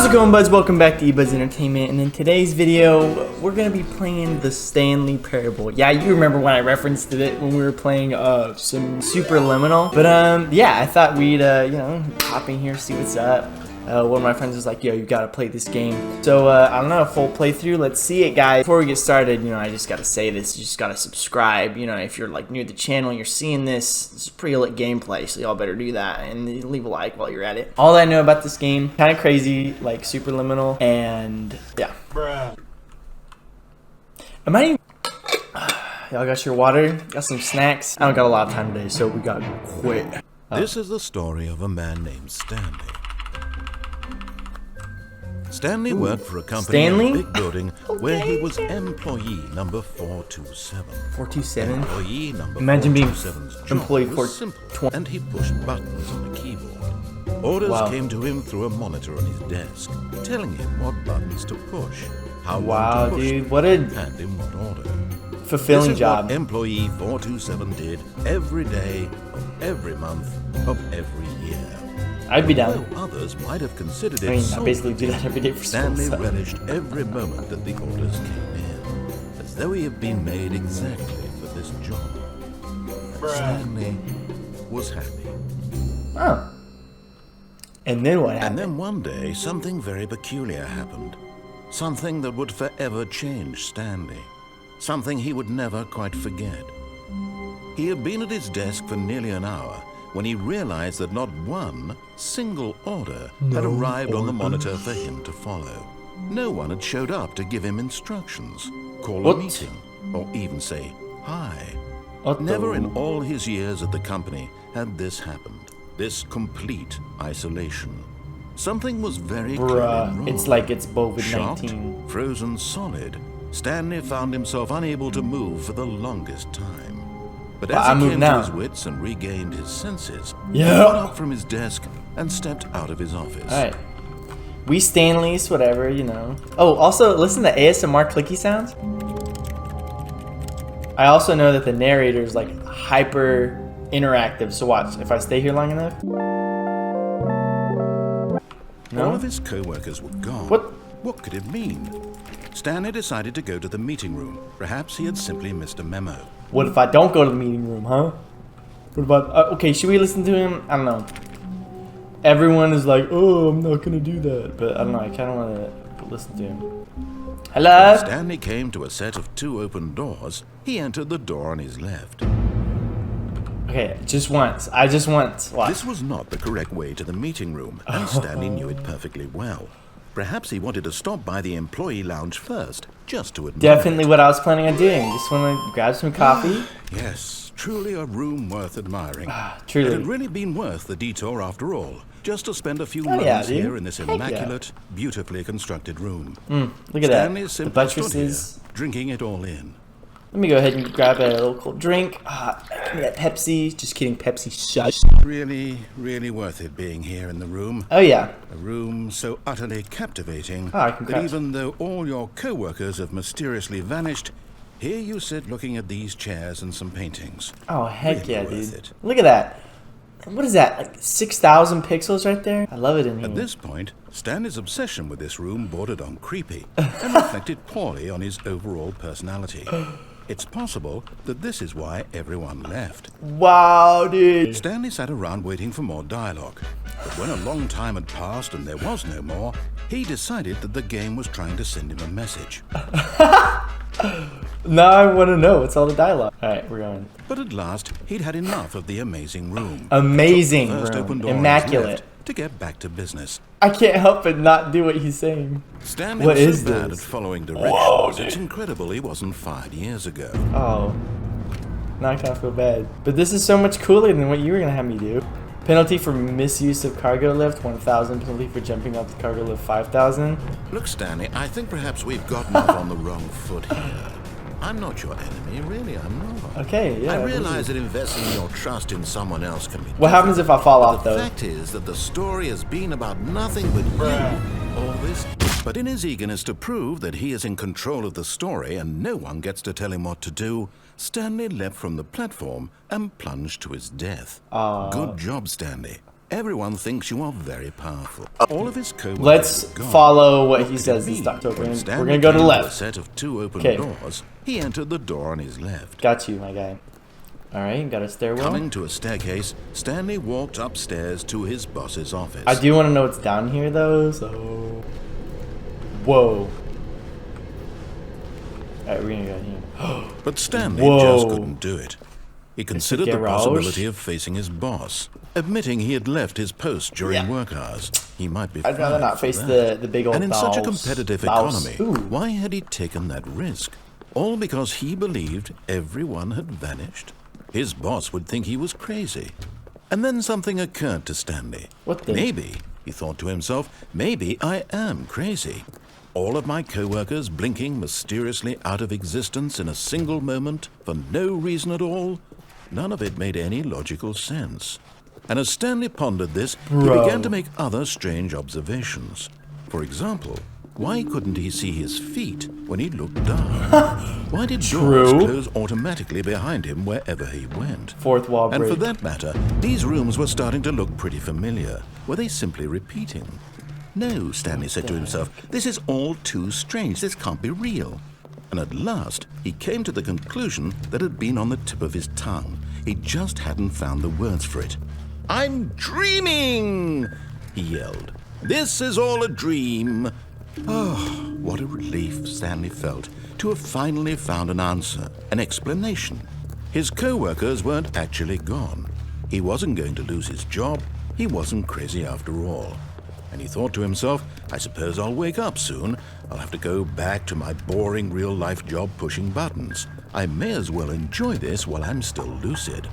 it going, buds? Welcome back to eBuzz Entertainment, and in today's video, we're gonna be playing the Stanley Parable. Yeah, you remember when I referenced it when we were playing some Superliminal. But yeah, I thought we'd you know, hop in here, see what's up. One of my friends was like, yo, you gotta play this game. So, I don't know, full playthrough, let's see it, guys. Before we get started, you know, I just gotta say this, you just gotta subscribe. You know, if you're like new to the channel and you're seeing this, it's pretty lit gameplay, so y'all better do that and leave a like while you're at it. All I know about this game, kinda crazy, like Superliminal, and yeah. Bruh. Am I even... Y'all got your water? Got some snacks? I don't got a lot of time today, so we gotta quit. This is the story of a man named Stanley. Stanley worked for a company in a big building where he was employee number 427. 427? Employee number Imagine being 427's job employee was simple, and he pushed buttons on the keyboard. Orders came to him through a monitor on his desk, telling him what buttons to push, how long to push dude, what a and in what order. fulfilling This is job. what employee 427 did every day of every month of every year. I'd be down. Though others might have considered it, I mean, I basically do that every day for school. Stanley So. relished every moment that the orders came in, as though he had been made exactly for this job. And Stanley was happy. Oh. And then what happened? And then one day, something very peculiar happened. Something that would forever change Stanley. Something he would never quite forget. He had been at his desk for nearly an hour when he realized that not one single order had arrived on the monitor for him to follow. No one had showed up to give him instructions, call a meeting, or even say hi. Never in all his years at the company had this happened. This complete isolation. Something was very clearly wrong. It's like it's COVID-19. Shocked, frozen solid, Stanley found himself unable to move for the longest time. But as he came to his wits and regained his senses, he got up from his desk and stepped out of his office. Alright. We Stanleys, whatever, you know. Oh, also, listen to ASMR clicky sounds. I also know that the narrator is like hyper interactive, so watch. If I stay here long enough. No? All of his co-workers were gone. What could it mean? Stanley decided to go to the meeting room. Perhaps he had simply missed a memo. What if I don't go to the meeting room, huh? What about... okay, should we listen to him? I don't know. Everyone is like, oh, I'm not gonna do that. But I don't know, I kind of want to listen to him. Hello? When Stanley came to a set of 2 open doors, he entered the door on his left. Okay, just once. I just once. Watch. This was not the correct way to the meeting room, and Stanley knew it perfectly well. Perhaps he wanted to stop by the employee lounge first, just to admire Definitely what I was planning on doing. Just want to grab some coffee. Yes, truly a room worth admiring. Truly. It had really been worth the detour after all, just to spend a few moments here in this immaculate, beautifully constructed room. Look at Stanley that. The simply buttresses. stood here, drinking it all in. Let me go ahead and grab a little cold drink. Give me that Pepsi. Just kidding, Pepsi. Shush. Really, really worth it being here in the room. Oh, yeah. A room so utterly captivating that even though all your co-workers have mysteriously vanished, here you sit looking at these chairs and some paintings. Oh, heck really yeah, worth dude. it. Look at that. What is that? Like 6,000 pixels right there? I love it in here. At this point, Stanley's obsession with this room bordered on creepy and reflected poorly on his overall personality. It's possible that this is why everyone left. Wow, dude. Stanley sat around waiting for more dialogue. But when a long time had passed and there was no more, he decided that the game was trying to send him a message. Now I want to know. What's all the dialogue? All right, we're going. But at last, he'd had enough of the amazing room. Amazing Took the first room. open door on his Immaculate. left to get back to business. I can't help but not do what he's saying. Stanley What was is so bad this? at following directions, it's incredible he wasn't fired years ago. Oh. Now I kind of feel bad. But this is so much cooler than what you were going to have me do. Penalty for misuse of cargo lift, 1,000. Penalty for jumping off the cargo lift, 5,000. Look, Stanley, I think perhaps we've gotten off on the wrong foot here. I'm not your enemy, really, I'm not. Okay, yeah. I realize that investing your trust in someone else can be What happens if I fall off, though? The fact is that the story has been about nothing but you all this. But in his eagerness to prove that he is in control of the story and no one gets to tell him what to do, Stanley leapt from the platform and plunged to his death. Good job, Stanley. Everyone thinks you are very powerful. All of his co-workers Let's are gone. follow what he What says did it this mean? doctor. When We're Stanley gonna go to the came left. a set of 2 open Okay. doors. He entered the door on his left. Got you, my guy. Alright, got a stairwell. Coming to a staircase, Stanley walked upstairs to his boss's office. I do want to know what's down here, though, so... Whoa. Alright, we're gonna go here. But Stanley Whoa. just couldn't do it. He considered the garage? possibility of facing his boss. Admitting he had left his post during work hours, he might be I'd rather fired not for face that. the big old And in such a boss. competitive Boss. economy, Ooh. why had he taken that risk? All because he believed everyone had vanished? His boss would think he was crazy. And then something occurred to Stanley. What the- Maybe, he thought to himself, maybe I am crazy. All of my co-workers blinking mysteriously out of existence in a single moment for no reason at all. None of it made any logical sense. And as Stanley pondered this, he began to make other strange observations. For example, why couldn't he see his feet when he looked down? Why did doors close automatically behind him wherever he went? Fourth wall break. And for that matter, these rooms were starting to look pretty familiar. Were they simply repeating? No, Stanley said to himself, this is all too strange. This can't be real. And at last, he came to the conclusion that had been on the tip of his tongue. He just hadn't found the words for it. I'm dreaming, he yelled. This is all a dream. Oh, what a relief Stanley felt to have finally found an answer, an explanation. His co-workers weren't actually gone. He wasn't going to lose his job. He wasn't crazy after all. And he thought to himself, I suppose I'll wake up soon. I'll have to go back to my boring real-life job pushing buttons. I may as well enjoy this while I'm still lucid.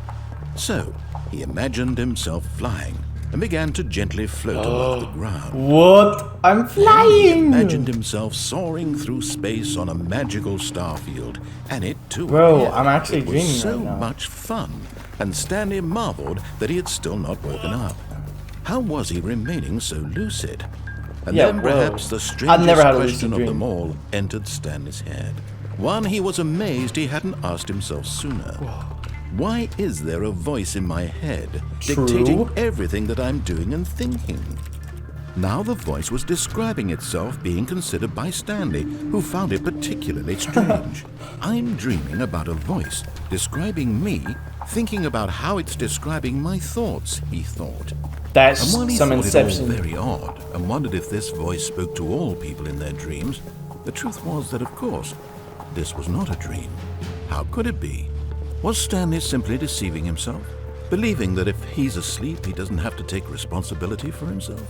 So, he imagined himself flying and began to gently float above the ground. What? I'm He flying! imagined himself soaring through space on a magical starfield, and it too Bro, appeared. I'm actually it was dreaming so right now. much fun, and Stanley marveled that he had still not woken up. How was he remaining so lucid? And Yeah, then bro. perhaps the I've strangest never had a question lucid of them dream. all entered Stanley's head. One he was amazed he hadn't asked himself sooner. Why is there a voice in my head dictating everything that I'm doing and thinking? Now the voice was describing itself being considered by Stanley, who found it particularly strange. I'm dreaming about a voice describing me, thinking about how it's describing my thoughts, he thought. That's And while he some thought Inception. it all very odd and wondered if this voice spoke to all people in their dreams, the truth was that, of course, this was not a dream. How could it be? Was Stanley simply deceiving himself, believing that if he's asleep, he doesn't have to take responsibility for himself?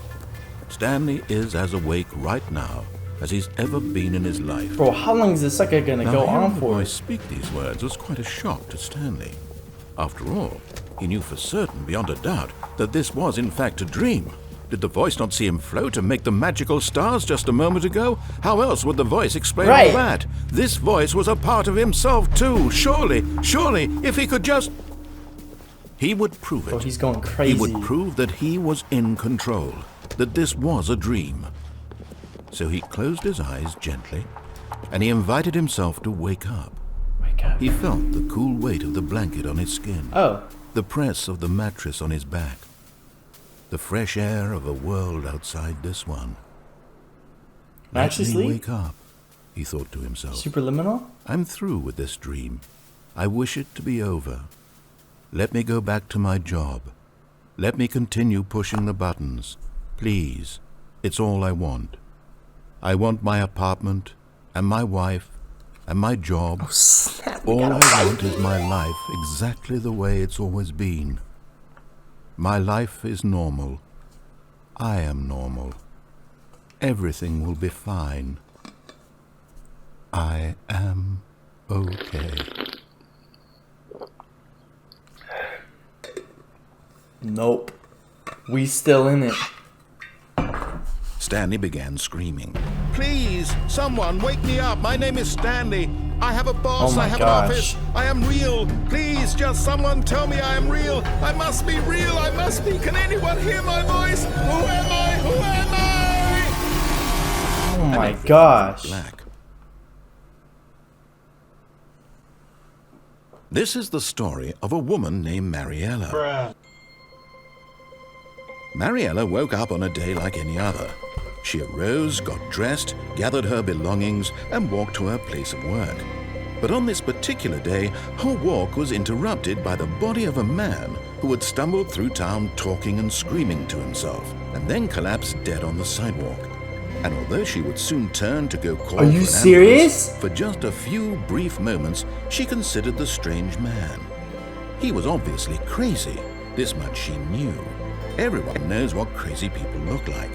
Stanley is as awake right now as he's ever been in his life. Bro, how long is this sucker gonna go hearing on the for? voice speak these words was quite a shock to Stanley. After all, he knew for certain, beyond a doubt, that this was in fact a dream. Did the voice not see him float and make the magical stars just a moment ago? How else would the voice explain all that? This voice was a part of himself too. Surely, if he could just... He would prove it. Bro, he's going crazy. He would prove that he was in control, that this was a dream. So he closed his eyes gently, and he invited himself to wake up. Wake up. He felt the cool weight of the blanket on his skin, Oh. the press of the mattress on his back, the fresh air of a world outside this one. Can I actually Let me sleep? wake up, he thought to himself. Superliminal? I'm through with this dream. I wish it to be over. Let me go back to my job. Let me continue pushing the buttons. Please, it's all I want. I want my apartment, and my wife, and my job. Oh, snap. All I want is my life exactly the way it's always been. My life is normal. I am normal. Everything will be fine. I am okay. Nope. We still in it. Stanley began screaming. Please, someone wake me up. My name is Stanley. I have a boss. Oh my I have gosh. an office. I am real. Please, just someone tell me I am real. I must be real. I must be. Can anyone hear my voice? Who am I? Who am I? Oh my gosh. Black. This is the story of a woman named Mariella. Mariella woke up on a day like any other. She arose, got dressed, gathered her belongings, and walked to her place of work. But on this particular day, her walk was interrupted by the body of a man who had stumbled through town talking and screaming to himself, and then collapsed dead on the sidewalk. And although she would soon turn to go call Are you for an serious? ambulance, for just a few brief moments, she considered the strange man. He was obviously crazy. This much she knew. Everyone knows what crazy people look like.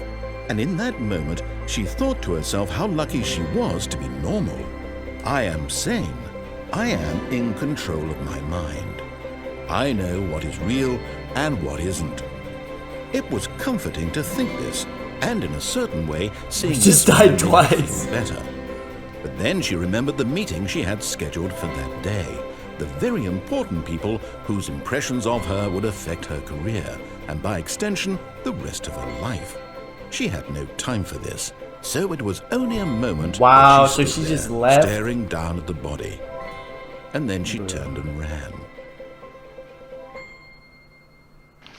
And in that moment, she thought to herself how lucky she was to be normal. I am sane. I am in control of my mind. I know what is real and what isn't. It was comforting to think this, and in a certain way, seeing Just this died made her twice. feel better. But then she remembered the meeting she had scheduled for that day. The very important people whose impressions of her would affect her career, and by extension, the rest of her life. She had no time for this, so it was only a moment. Wow, that so stood she there, just left? staring down at the body. And then she turned and ran.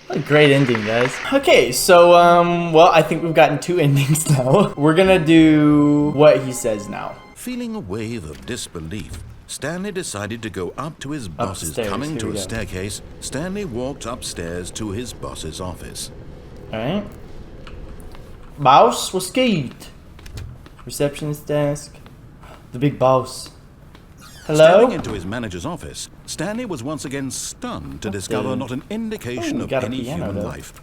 What a great ending, guys. Okay, so, well, I think we've gotten 2 endings now. We're gonna do what he says now. Feeling a wave of disbelief, Stanley decided to go up to his boss's. Upstairs, Coming here to we a go. staircase, Stanley walked upstairs to his boss's office. Alright. Boss, what's good? Receptionist desk. The big boss. Hello? Stepping into his manager's office, Stanley was once again stunned to discover not an indication Oh, of got a any piano, human though. life.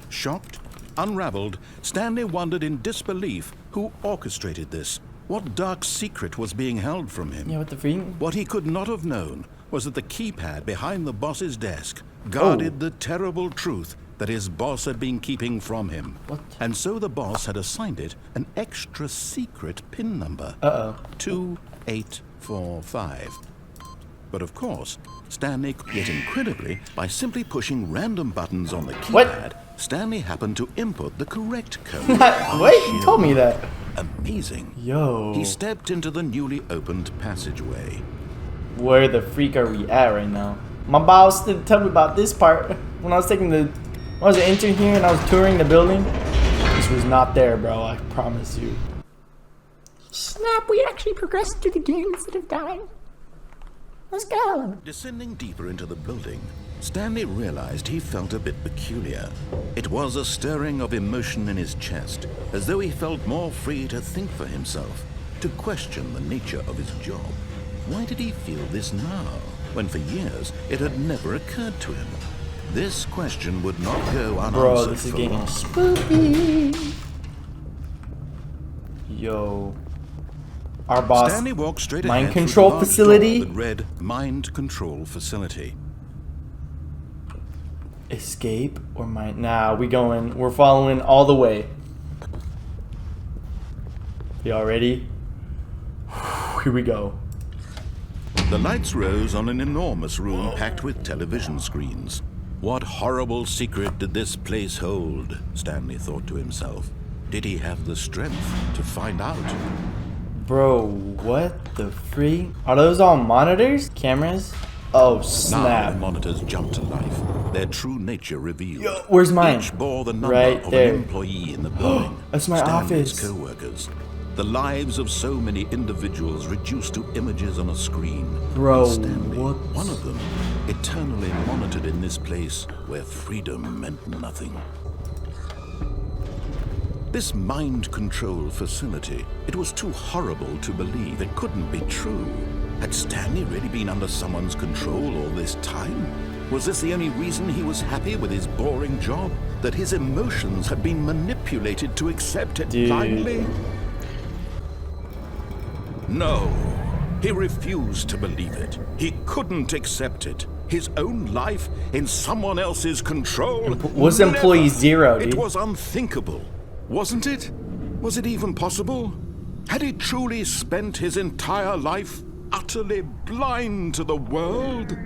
Shocked, unraveled, Stanley wondered in disbelief who orchestrated this. What dark secret was being held from him? Yeah, what the freak? What he could not have known was that the keypad behind the boss's desk guarded the terrible truth that his boss had been keeping from him. What? And so the boss had assigned it an extra secret PIN number. Uh-oh. 2845. But of course, Stanley, yet incredibly, by simply pushing random buttons on the keypad, What? Stanley happened to input the correct code. Wait, you told me that. Amazing. Yo. He stepped into the newly opened passageway. Where the freak are we at right now? My boss didn't tell me about this part. When I was taking the... When I was an intern here and I was touring the building, this was not there, bro. I promise you. Snap, we actually progressed through the game instead of dying. Let's go. Descending deeper into the building, Stanley realized he felt a bit peculiar. It was a stirring of emotion in his chest, as though he felt more free to think for himself, to question the nature of his job. Why did he feel this now, when for years it had never occurred to him? This question would not go unanswered. Bro, this is for getting long. spooky. Yo. Our boss. Stanley walked straight Mind ahead through the control large facility? door that read Mind Control Facility. Escape or mind? Nah, we're following all the way. Y'all ready? Here we go. The lights rose on an enormous room packed with television screens. What horrible secret did this place hold? Stanley thought to himself. Did he have the strength to find out? Bro, what the freak? Are those all monitors? Cameras? Oh, Now the snap. monitors jumped to life, their true nature revealed. Yo, where's mine? Each bore the number Right of there. an employee in the building. That's my Stanley's office. co-workers. The lives of so many individuals reduced to images on a screen. Bro, And Stanley, what? one of them, eternally monitored in this place where freedom meant nothing. This mind control facility, it was too horrible to believe. It couldn't be true. Had Stanley really been under someone's control all this time? Was this the only reason he was happy with his boring job? That his emotions had been manipulated to accept it Dude. blindly? No, he refused to believe it. He couldn't accept it. His own life in someone else's control? What's employee Never. zero, It dude? was unthinkable, wasn't it? Was it even possible? Had he truly spent his entire life utterly blind to the world?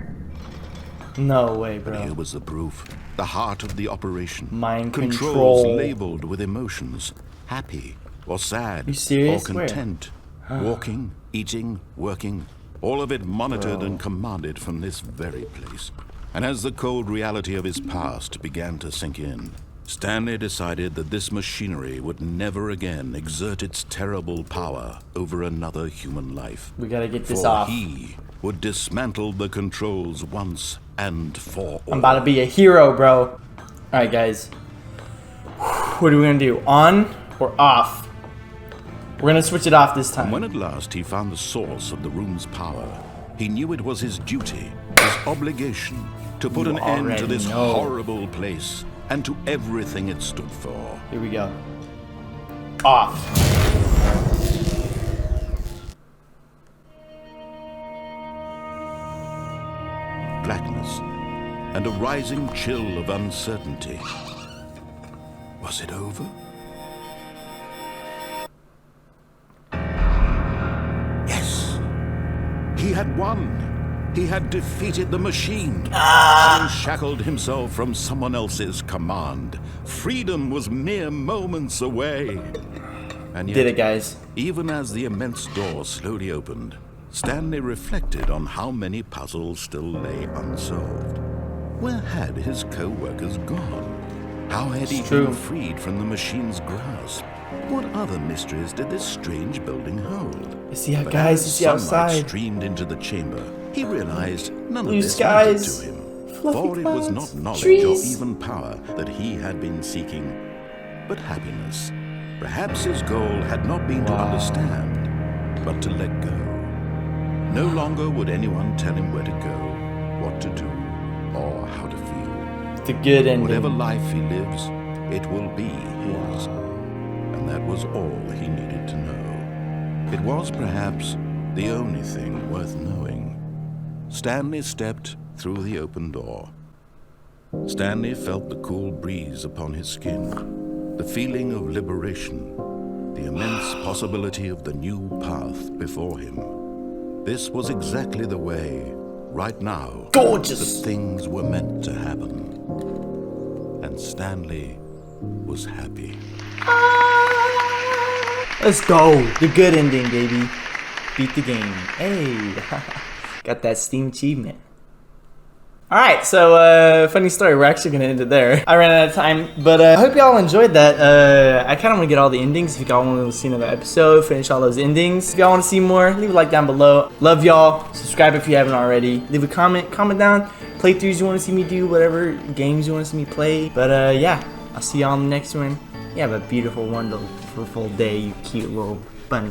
No way, Here bro. was the proof. The heart of the operation. Mind Controls control. labeled with emotions. Happy or sad. You serious? Or Where? content. Walking, eating, working. All of it monitored Bro. and commanded from this very place. And as the cold reality of his past began to sink in, Stanley decided that this machinery would never again exert its terrible power over another human life. We gotta get this For off. he would dismantle the controls once and for all. I'm about to be a hero, bro. Alright, guys. What are we gonna do? On or off? We're gonna switch it off this time. When at last he found the source of the room's power, he knew it was his duty, his obligation, to put an end to this horrible place and to everything it stood for. Here we go. Off. Blackness and a rising chill of uncertainty. Was it over? Yes! He had won! He had defeated the machine, unshackled himself from someone else's command. Freedom was mere moments away. And yet, Did it, guys. even as the immense door slowly opened, Stanley reflected on how many puzzles still lay unsolved. Where had his co-workers gone? How had he been freed from the machine's grasp? What other mysteries did this strange building hold? You see how, But guys, as you see sunlight outside. streamed into the chamber, he realized none Blue of this skies, mattered to him. fluffy For it was clouds, not knowledge trees. or even power that he had been seeking, but happiness. Perhaps his goal had not been to understand, but to let go. No longer would anyone tell him where to go, what to do, or how to feel. The good ending. Whatever life he lives, it will be his. And that was all he needed to know. It was perhaps the only thing worth knowing. Stanley stepped through the open door. Stanley felt the cool breeze upon his skin, the feeling of liberation, the immense possibility of the new path before him. This was exactly the way, right now, Gorgeous. that things were meant to happen. And Stanley was happy. Let's go. The good ending, baby. Beat the game. Hey. Got that Steam achievement. Alright, so funny story. We're actually going to end it there. I ran out of time, but I hope y'all enjoyed that. I kind of want to get all the endings. If y'all want to see another episode, finish all those endings. If y'all want to see more, leave a like down below. Love y'all. Subscribe if you haven't already. Leave a comment. Comment down. Playthroughs you want to see me do. Whatever games you want to see me play. But yeah, I'll see y'all in the next one. You have a beautiful, wonderful day, you cute little bunny.